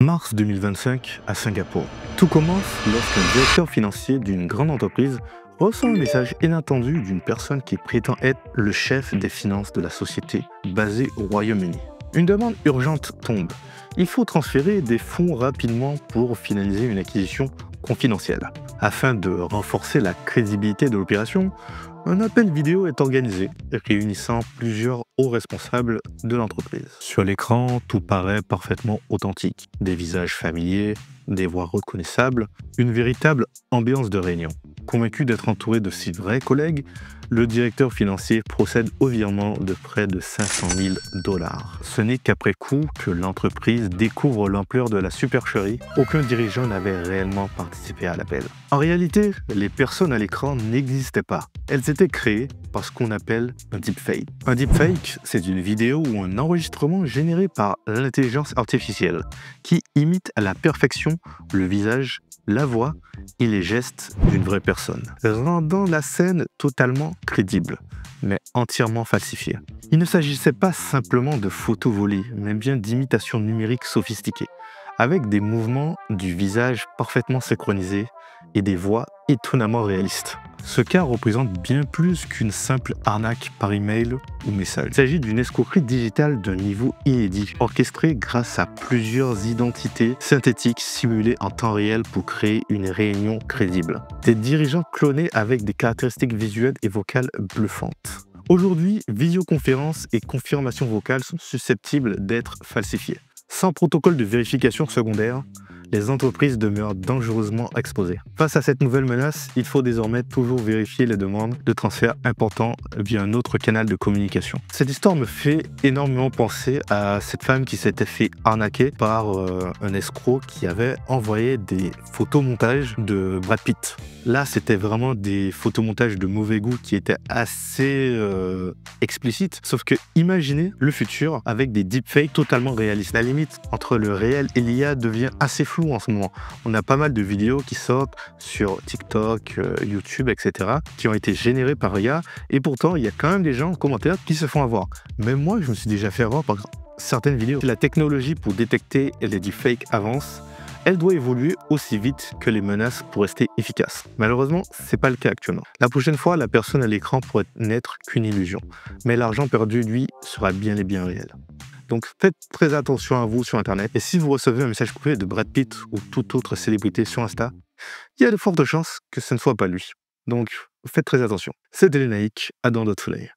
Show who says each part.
Speaker 1: Mars 2025 à Singapour. Tout commence lorsqu'un directeur financier d'une grande entreprise reçoit un message inattendu d'une personne qui prétend être le chef des finances de la société basée au Royaume-Uni. Une demande urgente tombe. Il faut transférer des fonds rapidement pour finaliser une acquisition confidentielle. Afin de renforcer la crédibilité de l'opération, un appel vidéo est organisé, réunissant plusieurs hauts responsables de l'entreprise. Sur l'écran, tout paraît parfaitement authentique. Des visages familiers, des voix reconnaissables, une véritable ambiance de réunion. Convaincu d'être entouré de ses vrais collègues, le directeur financier procède au virement de près de 500 000 $. Ce n'est qu'après coup que l'entreprise découvre l'ampleur de la supercherie. Aucun dirigeant n'avait réellement participé à l'appel. En réalité, les personnes à l'écran n'existaient pas. Elles étaient créées par ce qu'on appelle un deepfake. Un deepfake, c'est une vidéo ou un enregistrement généré par l'intelligence artificielle qui imite à la perfection le visage, la voix et les gestes d'une vraie personne, rendant la scène totalement crédible, mais entièrement falsifiée. Il ne s'agissait pas simplement de photos volées, mais bien d'imitations numériques sophistiquées, avec des mouvements du visage parfaitement synchronisés et des voix étonnamment réalistes. Ce cas représente bien plus qu'une simple arnaque par email ou message. Il s'agit d'une escroquerie digitale d'un niveau inédit, orchestrée grâce à plusieurs identités synthétiques simulées en temps réel pour créer une réunion crédible. Des dirigeants clonés avec des caractéristiques visuelles et vocales bluffantes. Aujourd'hui, visioconférences et confirmations vocales sont susceptibles d'être falsifiées. Sans protocole de vérification secondaire, les entreprises demeurent dangereusement exposées. Face à cette nouvelle menace, il faut désormais toujours vérifier les demandes de transfert importants via un autre canal de communication. Cette histoire me fait énormément penser à cette femme qui s'était fait arnaquer par un escroc qui avait envoyé des photomontages de Brad Pitt. Là, c'était vraiment des photomontages de mauvais goût qui étaient assez explicites. Sauf que imaginez le futur avec des deepfakes totalement réalistes. La limite entre le réel et l'IA devient assez floue en ce moment. On a pas mal de vidéos qui sortent sur TikTok, YouTube, etc. qui ont été générées par IA. Et pourtant, il y a quand même des gens en commentaire qui se font avoir. Même moi, je me suis déjà fait avoir par certaines vidéos. La technologie pour détecter les deepfakes avance. Elle doit évoluer aussi vite que les menaces pour rester efficaces. Malheureusement, c'est pas le cas actuellement. La prochaine fois, la personne à l'écran pourrait n'être qu'une illusion. Mais l'argent perdu, lui, sera bien et bien réel. Donc faites très attention à vous sur Internet. Et si vous recevez un message coupé de Brad Pitt ou toute autre célébrité sur Insta, il y a de fortes chances que ce ne soit pas lui. Donc faites très attention. C'était Lénaïque, à dans d'autres soleil.